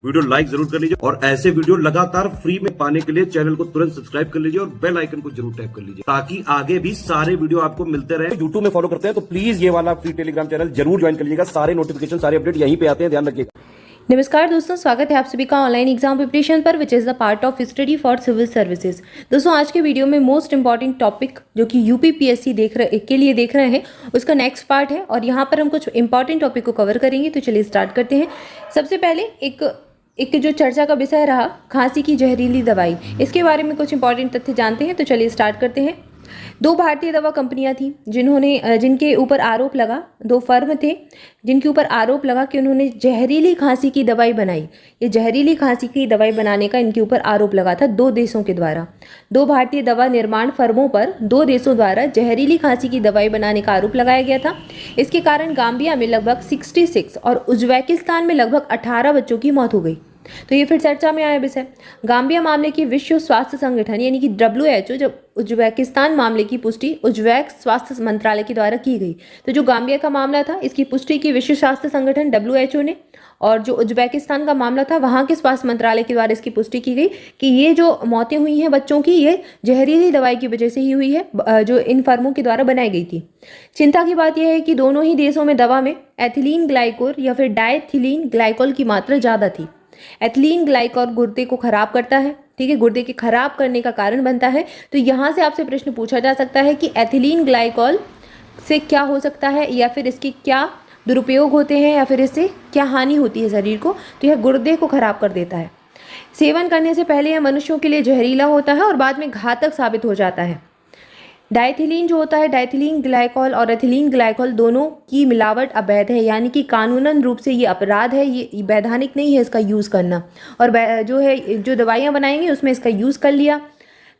Video like जरूर कर लीजिए और ऐसे वीडियो लगातार फ्री में पाने के लिए चैनल को तुरंत सब्सक्राइब कर लीजिए और बेल आइकन को जरूर टैप कर लीजिए ताकि आगे भी सारे वीडियो आपको मिलते रहे। यूट्यूब में फॉलो करते हैं तो प्लीज ये वाला फ्री टेलीग्राम चैनल जरूर ज्वाइन कर लीजिएगा। सारे नोटिफिकेशन सारे अपडेट यहीं पे आते हैं, ध्यान रखिएगा। नमस्कार दोस्तों, स्वागत है आप सभी का ऑनलाइन एग्जाम प्रिपरेशन पर which is the part of study for civil services. दोस्तों आज के वीडियो में मोस्ट इंपॉर्टेंट टॉपिक जो कि यूपीपीएससी के लिए देख रहे हैं उसका नेक्स्ट पार्ट है और यहाँ पर हम कुछ इंपॉर्टेंट टॉपिक को कवर करेंगे। तो चलिए स्टार्ट करते हैं। सबसे पहले एक जो चर्चा का विषय रहा खांसी की जहरीली दवाई, इसके बारे में कुछ इंपॉर्टेंट तथ्य जानते हैं। तो चलिए स्टार्ट करते हैं। दो भारतीय दवा कंपनियां थी जिनके ऊपर आरोप लगा, दो फर्म थे जिनके ऊपर आरोप लगा कि उन्होंने जहरीली खांसी की दवाई बनाई। ये जहरीली खांसी की दवाई बनाने का इनके ऊपर आरोप लगा था दो देशों के द्वारा। दो भारतीय दवा निर्माण फर्मों पर दो देशों द्वारा जहरीली खांसी की दवाई बनाने का आरोप लगाया गया था। इसके कारण गाम्बिया में लगभग 66 और उज्बेकिस्तान में लगभग 18 बच्चों की मौत हो गई। तो ये फिर चर्चा में आया विषय। गाम्बिया मामले की विश्व स्वास्थ्य संगठन यानी कि WHO, जब उज्बेकिस्तान मामले की पुष्टि उज्बेक स्वास्थ्य मंत्रालय के द्वारा की गई। तो जो गाम्बिया का मामला था इसकी पुष्टि की विश्व स्वास्थ्य संगठन WHO ने, और जो उज्बेकिस्तान का मामला था वहाँ के स्वास्थ्य मंत्रालय के द्वारा इसकी पुष्टि की गई कि ये जो मौतें हुई हैं बच्चों की, ये जहरीली दवाई की वजह से ही हुई है जो इन फर्मों के द्वारा बनाई गई थी। चिंता की बात यह है कि दोनों ही देशों में दवा में एथिलीन ग्लाइकोल या फिर डायथिलीन ग्लाइकोल की मात्रा ज़्यादा थी। एथिलीन ग्लाइकोल गुर्दे को खराब करता है, ठीक है, गुर्दे के खराब करने का कारण बनता है। तो यहाँ से आपसे प्रश्न पूछा जा सकता है कि एथिलीन ग्लाइकोल से क्या हो सकता है या फिर इसके क्या दुरुपयोग होते हैं या फिर इससे क्या हानि होती है शरीर को। तो यह गुर्दे को खराब कर देता है। सेवन करने से पहले यह मनुष्यों के लिए जहरीला होता है और बाद में घातक साबित हो जाता है। डायथिलीन जो होता है, डायथिलीन ग्लाइकोल और एथिलीन ग्लाइकोल दोनों की मिलावट अवैध है, यानी कि कानूनन रूप से ये अपराध है, ये वैधानिक नहीं है इसका यूज़ करना। और जो दवाइयाँ बनाएंगे उसमें इसका यूज़ कर लिया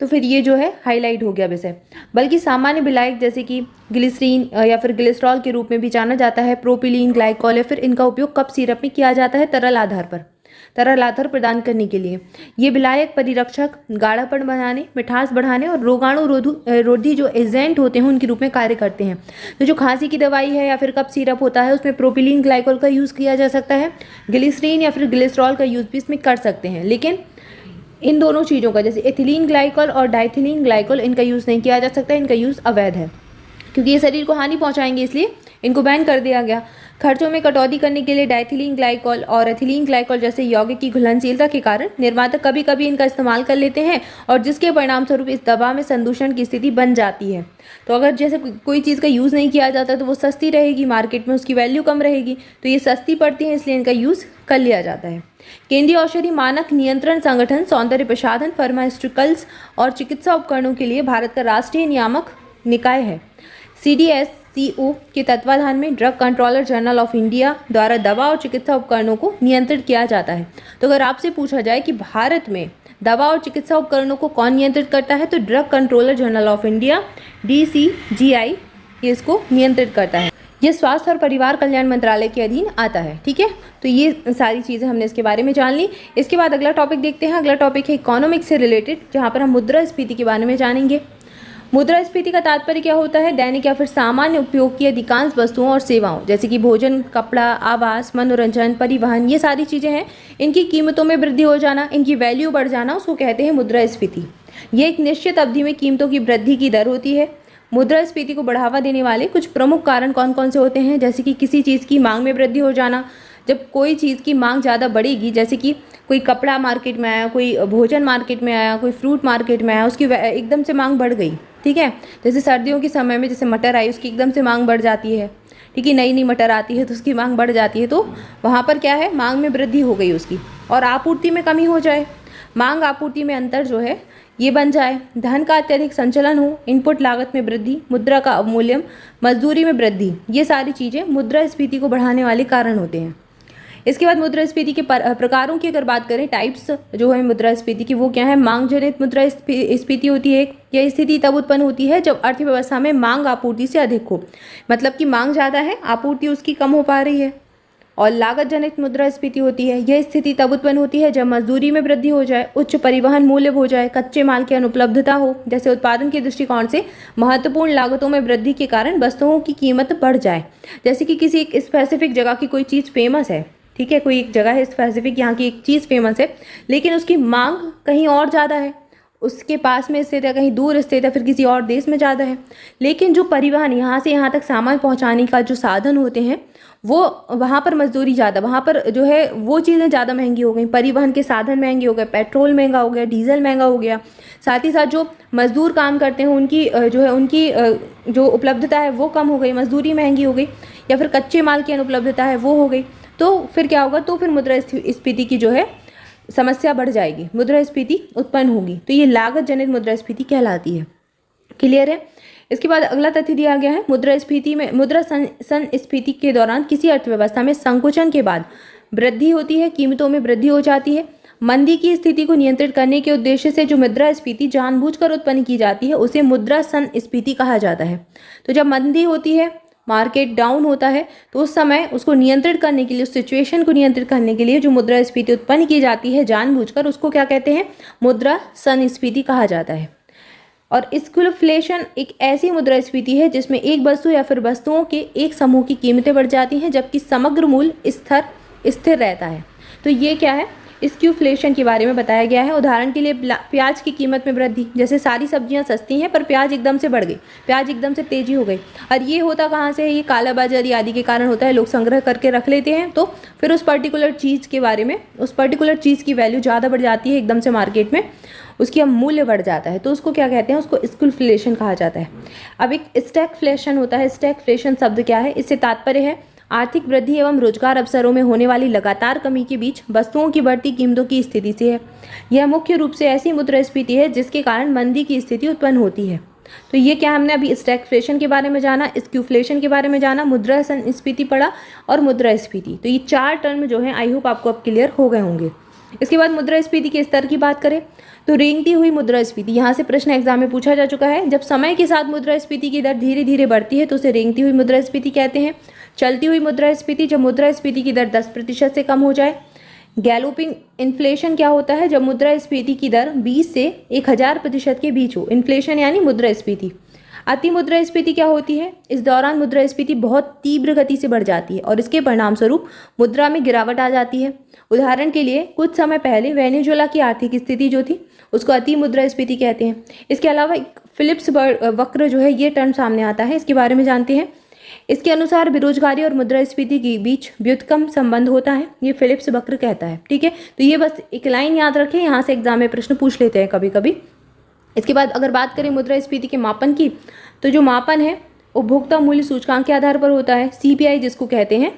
तो फिर ये जो है हाईलाइट हो गया विषय। बल्कि सामान्य विलायक जैसे कि ग्लिसरीन या फिर ग्लिसरॉल के रूप में भी जाना जाता है, प्रोपिलीन ग्लाइकोल, या फिर इनका उपयोग कप सिरप में किया जाता है तरल आधार प्रदान करने के लिए। ये विलायक परिरक्षक, गाढ़ापन बनाने, मिठास बढ़ाने और रोगाणु रोधी जो एजेंट होते हैं उनके रूप में कार्य करते हैं। तो जो खांसी की दवाई है या फिर कप सिरप होता है उसमें प्रोपिलीन ग्लाइकोल का यूज़ किया जा सकता है, ग्लिसरीन या फिर ग्लिसरॉल का यूज़ भी इसमें कर सकते हैं। लेकिन इन दोनों चीज़ों का जैसे एथिलीन ग्लाइकोल और डायथिलीन ग्लाइकोल इनका यूज़ नहीं किया जा सकता, इनका यूज़ अवैध है क्योंकि ये शरीर को हानि पहुंचाएंगे, इसलिए इनको बैन कर दिया गया। खर्चों में कटौती करने के लिए डायथिलीन ग्लाइकोल और एथिलीन ग्लाइकोल जैसे यौगिक की घुलनशीलता के कारण निर्माता कभी कभी इनका इस्तेमाल कर लेते हैं और जिसके परिणाम स्वरूप इस दवा में संदूषण की स्थिति बन जाती है। तो अगर जैसे कोई चीज़ का यूज़ नहीं किया जाता तो वो सस्ती रहेगी, मार्केट में उसकी वैल्यू कम रहेगी, तो ये सस्ती पड़ती है इसलिए इनका यूज़ कर लिया जाता है। केंद्रीय औषधि मानक नियंत्रण संगठन सौंदर्य प्रसाधन, फार्मास्यूटिकल्स और चिकित्सा उपकरणों के लिए भारत का राष्ट्रीय नियामक निकाय है। CDSCO के तत्वाधान में drug controller general of India द्वारा दवा और चिकित्सा उपकरणों को नियंत्रित किया जाता है। तो अगर आपसे पूछा जाए कि भारत में दवा और चिकित्सा उपकरणों को कौन नियंत्रित करता है, तो drug controller general of India DCGI ये इसको नियंत्रित करता है। ये स्वास्थ्य और परिवार कल्याण मंत्रालय के अधीन आता है, ठीक है। तो ये सारी चीज़ें हमने इसके बारे में जान ली। इसके बाद अगला टॉपिक देखते हैं। अगला टॉपिक है इकोनॉमिक्स से रिलेटेड, जहाँ पर हम मुद्रास्फीति के बारे में जानेंगे। मुद्रास्फीति का तात्पर्य क्या होता है? दैनिक या फिर सामान्य उपयोग की अधिकांश वस्तुओं और सेवाओं जैसे कि भोजन, कपड़ा, आवास, मनोरंजन, परिवहन, ये सारी चीज़ें हैं, इनकी कीमतों में वृद्धि हो जाना, इनकी वैल्यू बढ़ जाना, उसको कहते हैं मुद्रास्फीति। ये एक निश्चित अवधि में कीमतों की वृद्धि की दर होती है। मुद्रास्फीति को बढ़ावा देने वाले कुछ प्रमुख कारण कौन कौन से होते हैं? जैसे कि किसी चीज़ की मांग में वृद्धि हो जाना। जब कोई चीज़ की मांग ज़्यादा बढ़ेगी, जैसे कि कोई कपड़ा मार्केट में आया, कोई भोजन मार्केट में आया, कोई फ्रूट मार्केट में आया, उसकी एकदम से मांग बढ़ गई, ठीक है। जैसे सर्दियों के समय में जैसे मटर आई, उसकी एकदम से मांग बढ़ जाती है, ठीक है। नई मटर आती है तो उसकी मांग बढ़ जाती है, तो वहाँ पर क्या है, मांग में वृद्धि हो गई उसकी। और आपूर्ति में कमी हो जाए, मांग आपूर्ति में अंतर जो है ये बन जाए, धन का अत्यधिक संचलन हो, इनपुट लागत में वृद्धि, मुद्रा का अवमूल्यन, मजदूरी में वृद्धि, ये सारी चीज़ें मुद्रास्फीति को बढ़ाने वाले कारण होते हैं। इसके बाद मुद्रास्फीति के प्रकारों की अगर बात करें, टाइप्स जो है मुद्रास्फीति की, वो क्या है? मांग जनित मुद्रास्फीति होती है। यह स्थिति तब उत्पन्न होती है जब अर्थव्यवस्था में मांग आपूर्ति से अधिक हो, मतलब कि मांग ज़्यादा है, आपूर्ति उसकी कम हो पा रही है। और लागत जनित मुद्रास्फीति होती है। यह स्थिति तब उत्पन्न होती है जब मजदूरी में वृद्धि हो जाए, उच्च परिवहन मूल्य हो जाए, कच्चे माल की अनुपलब्धता हो, जैसे उत्पादन के दृष्टिकोण से महत्वपूर्ण लागतों में वृद्धि के कारण वस्तुओं की कीमत बढ़ जाए। जैसे कि किसी एक स्पेसिफिक जगह की कोई चीज़ फेमस है, ठीक है, कोई एक जगह है स्पेसिफिक, यहाँ की एक चीज़ फेमस है, लेकिन उसकी मांग कहीं और ज़्यादा है, उसके पास में स्थित है, कहीं दूर स्थित है, फिर किसी और देश में ज़्यादा है। लेकिन जो परिवहन यहाँ से यहाँ तक सामान पहुँचाने का जो साधन होते हैं वो वहाँ पर मजदूरी ज़्यादा, वहाँ पर जो है वो चीज़ें ज़्यादा महंगी हो गई, परिवहन के साधन महंगे हो गए, पेट्रोल महंगा हो गया, डीजल महंगा हो गया, साथ ही साथ जो मजदूर काम करते हैं उनकी जो है उनकी जो उपलब्धता है वो कम हो गई, मजदूरी महंगी हो गई, या फिर कच्चे माल की अनुपलब्धता है वो हो गई। तो फिर क्या होगा, तो फिर मुद्रास्फीति की जो है समस्या बढ़ जाएगी, मुद्रास्फीति उत्पन्न होगी। तो ये लागत जनित मुद्रास्फीति कहलाती है। क्लियर है। इसके बाद अगला तथ्य दिया गया है, मुद्रास्फीति में मुद्रा संस्फीति के दौरान किसी अर्थव्यवस्था में संकुचन के बाद वृद्धि होती है, कीमतों में वृद्धि हो जाती है। मंदी की स्थिति को नियंत्रित करने के उद्देश्य से जो मुद्रास्फीति जानबूझकर उत्पन्न की जाती है उसे मुद्रा संस्फीति कहा जाता है। तो जब मंदी होती है, मार्केट डाउन होता है, तो उस समय उसको नियंत्रित करने के लिए, उस सिचुएशन को नियंत्रित करने के लिए जो मुद्रास्फीति उत्पन्न की जाती है जानबूझकर, उसको क्या कहते हैं, मुद्रा संस्फीति कहा जाता है। और स्कूलफ्लेशन एक ऐसी मुद्रास्फीति है जिसमें एक वस्तु या फिर वस्तुओं के एक समूह की कीमतें बढ़ जाती हैं जबकि समग्र मूल्य स्थिर रहता है। तो ये क्या है, स्क्यूफ्लेशन के बारे में बताया गया है। उदाहरण के लिए प्याज की कीमत में वृद्धि, जैसे सारी सब्जियां सस्ती हैं पर प्याज एकदम से बढ़ गई, प्याज एकदम से तेजी हो गई। और ये होता कहाँ से है, ये कालाबाजारी आदि के कारण होता है, लोग संग्रह करके रख लेते हैं, तो फिर उस पर्टिकुलर चीज़ के बारे में, उस पर्टिकुलर चीज़ की वैल्यू ज़्यादा बढ़ जाती है एकदम से मार्केट में, उसकी मूल्य बढ़ जाता है, तो उसको क्या कहते हैं, उसको स्कूलफ्लेशन कहा जाता है। अब एक स्टैगफ्लेशन होता है। स्टैगफ्लेशन शब्द क्या है, इससे तात्पर्य है आर्थिक वृद्धि एवं रोजगार अवसरों में होने वाली लगातार कमी के बीच वस्तुओं की बढ़ती कीमतों की स्थिति से है। यह मुख्य रूप से ऐसी मुद्रास्फीति है जिसके कारण मंदी की स्थिति उत्पन्न होती है। तो ये क्या, हमने अभी स्टैगफ्लेशन के बारे में जाना, स्क्यूफ्लेशन के बारे में जाना, मुद्रा संस्फीति पढ़ा और मुद्रास्फीति। तो ये चार टर्म जो है आई होप आपको अब क्लियर हो गए होंगे। इसके बाद मुद्रास्फीति के स्तर की बात करें तो रेंगती हुई मुद्रास्फीति, यहाँ से प्रश्न एग्जाम में पूछा जा चुका है। जब समय के साथ मुद्रास्फीति की दर धीरे धीरे बढ़ती है तो उसे रेंगती हुई मुद्रास्फीति कहते हैं। चलती हुई मुद्रास्फीति, जब मुद्रास्फीति की दर 10% से कम हो जाए। गैलोपिंग इन्फ्लेशन क्या होता है, जब मुद्रास्फीति की दर 20 से 1000% के बीच हो, इन्फ्लेशन यानी मुद्रास्फीति। अति मुद्रास्फीति क्या होती है, इस दौरान मुद्रास्फीति बहुत तीव्र गति से बढ़ जाती है और इसके परिणाम स्वरूप मुद्रा में गिरावट आ जाती है। उदाहरण के लिए कुछ समय पहले वेनेजुएला की आर्थिक स्थिति जो थी उसको अति मुद्रास्फीति कहते हैं। इसके अलावा एक फिलिप्स वक्र जो है ये टर्म सामने आता है, इसके बारे में जानते हैं। इसके अनुसार बेरोजगारी और मुद्रास्फीति के बीच व्युत्क्रम संबंध होता है, ये फिलिप्स वक्र कहता है। ठीक है, तो ये बस एक लाइन याद रखें, यहाँ से एग्जाम में प्रश्न पूछ लेते हैं कभी कभी। इसके बाद अगर बात करें मुद्रास्फीति के मापन की, तो जो मापन है उपभोक्ता मूल्य सूचकांक के आधार पर होता है, CPI जिसको कहते हैं।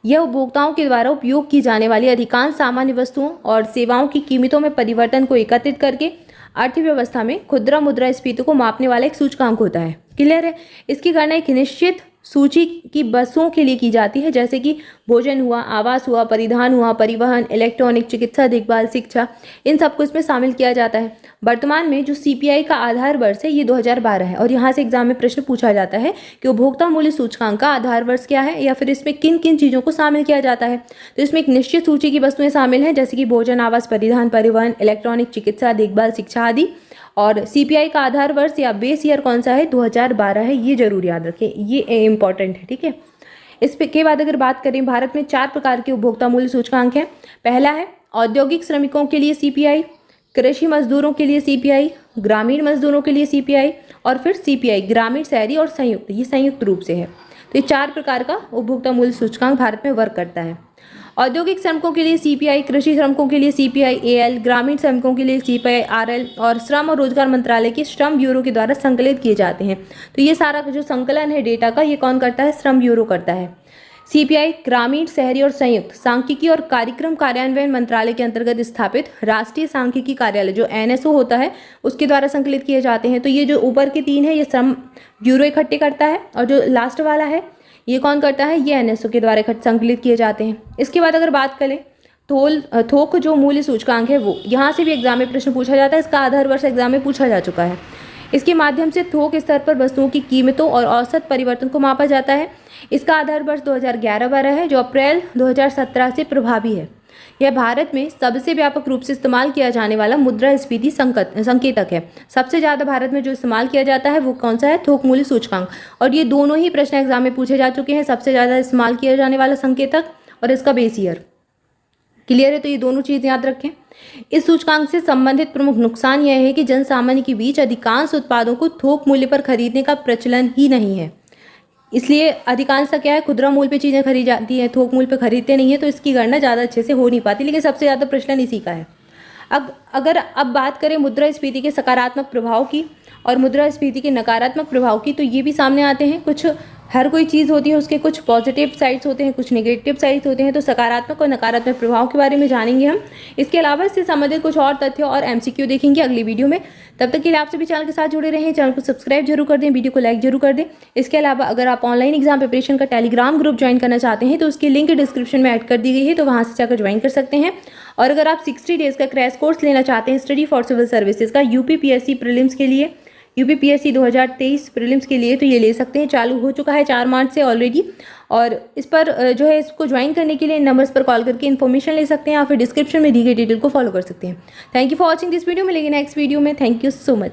यह उपभोक्ताओं के द्वारा उपयोग की जाने वाली अधिकांश सामान्य वस्तुओं और सेवाओं की कीमतों में परिवर्तन को एकत्रित करके अर्थव्यवस्था में खुदरा मुद्रास्फीति को मापने वाला एक सूचकांक होता है। क्लियर है। इसकी गणना एक निश्चित सूची की वस्तुओं के लिए की जाती है, जैसे कि भोजन हुआ, आवास हुआ, परिधान हुआ, परिवहन, इलेक्ट्रॉनिक, चिकित्सा देखभाल, शिक्षा, इन सबको इसमें शामिल किया जाता है। वर्तमान में जो CPI का आधार वर्ष है ये 2012 है और यहाँ से एग्जाम में प्रश्न पूछा जाता है कि उपभोक्ता मूल्य सूचकांक का आधार वर्ष क्या है या फिर इसमें किन किन चीज़ों को शामिल किया जाता है। तो इसमें एक निश्चित सूची की वस्तुएं शामिल हैं, जैसे कि भोजन, आवास, परिधान, परिवहन, इलेक्ट्रॉनिक, चिकित्सा देखभाल, शिक्षा आदि। और CPI का आधार वर्ष या बेस ईयर कौन सा है, 2012 है, ये जरूर याद रखें, ये इंपॉर्टेंट है। ठीक है। इसके बाद अगर बात करें, भारत में 4 प्रकार के उपभोक्ता मूल्य सूचकांक हैं। पहला है औद्योगिक श्रमिकों के लिए CPI, कृषि मजदूरों के लिए CPI, ग्रामीण मजदूरों के लिए CPI और फिर CPI ग्रामीण, शहरी और संयुक्त, ये संयुक्त रूप से है। तो ये 4 प्रकार का उपभोक्ता मूल्य सूचकांक भारत में वर्क करता है। औद्योगिक श्रमिकों के लिए CPI, कृषि श्रमिकों के लिए CPI AL, ग्रामीण श्रमिकों के लिए CPI RL और श्रम और रोजगार मंत्रालय के श्रम ब्यूरो के द्वारा संकलित किए जाते हैं। तो ये सारा जो संकलन है डेटा का, ये कौन करता है, श्रम ब्यूरो करता है। CPI ग्रामीण, शहरी और संयुक्त सांख्यिकी और कार्यक्रम कार्यान्वयन मंत्रालय के अंतर्गत स्थापित राष्ट्रीय सांख्यिकी कार्यालय जो NSO होता है उसके द्वारा संकलित किए जाते हैं। तो ये जो ऊपर के 3 है ये श्रम ब्यूरो इकट्ठे करता है और जो लास्ट वाला है ये कौन करता है, ये NSO के द्वारा संकलित किए जाते हैं। इसके बाद अगर बात करें थोक जो मूल्य सूचकांक है वो, यहाँ से भी एग्जाम में प्रश्न पूछा जाता है, इसका आधार वर्ष एग्जाम में पूछा जा चुका है। इसके माध्यम से थोक स्तर पर वस्तुओं की कीमतों और औसत परिवर्तन को मापा जाता है। इसका आधार वर्ष 2011-12 है जो अप्रैल 2017 से प्रभावी है। यह भारत में सबसे व्यापक रूप से इस्तेमाल किया जाने वाला मुद्रास्फीति संकेतक है। सबसे ज़्यादा भारत में जो इस्तेमाल किया जाता है वो कौन सा है, थोक मूल्य सूचकांक। और ये दोनों ही प्रश्न एग्जाम में पूछे जा चुके हैं, सबसे ज़्यादा इस्तेमाल किया जाने वाला संकेतक और इसका बेस ईयर। क्लियर है? तो ये दोनों चीज़ याद रखें। इस सूचकांक से संबंधित प्रमुख नुकसान यह है कि जन सामान्य के बीच अधिकांश उत्पादों को थोक मूल्य पर खरीदने का प्रचलन ही नहीं है। इसलिए अधिकांशतः क्या है, खुदरा मूल्य पे चीज़ें खरीदी जाती हैं, थोक मूल्य पे खरीदते नहीं है, तो इसकी गणना ज़्यादा अच्छे से हो नहीं पाती। लेकिन सबसे ज़्यादा प्रचलन इसी का है। अगर अब बात करें मुद्रास्फीति के सकारात्मक प्रभाव की और मुद्रास्फीति के नकारात्मक प्रभाव की, तो ये भी सामने आते हैं। कुछ हर कोई चीज़ होती है, उसके कुछ पॉजिटिव साइड्स होते हैं, कुछ नेगेटिव साइड्स होते हैं। तो सकारात्मक और नकारात्मक प्रभाव के बारे में जानेंगे हम। इसके अलावा इससे संबंधित कुछ और तथ्य और एमसीक्यू देखेंगे अगली वीडियो में। तब तक के लिए आप सभी चैनल के साथ जुड़े रहें, चैनल को सब्सक्राइब जरूर कर दें, वीडियो को लाइक जरूर कर दें। इसके अलावा अगर आप ऑनलाइन एग्जाम प्रिपरेशन का टेलीग्राम ग्रुप ज्वाइन करना चाहते हैं तो उसकी लिंक डिस्क्रिप्शन में ऐड कर दी गई है, तो वहाँ से जाकर ज्वाइन कर सकते हैं। और अगर आप 60 डेज का क्रैश कोर्स लेना चाहते हैं स्टडी फॉर सिविल सर्विसेज का यूपीपीएससी प्रीलिम्स के लिए, यूपीपीएससी 2023 प्रीलिम्स के लिए, तो ये ले सकते हैं। चालू हो चुका है 4 मार्च से ऑलरेडी। और इस पर जो है इसको ज्वाइन करने के लिए नंबर्स पर कॉल करके इन्फॉर्मेशन ले सकते हैं या फिर डिस्क्रिप्शन में दी गई डिटेल को फॉलो कर सकते हैं। Thank you for watching this video. मिलेंगे नेक्स्ट वीडियो में। Thank you so much.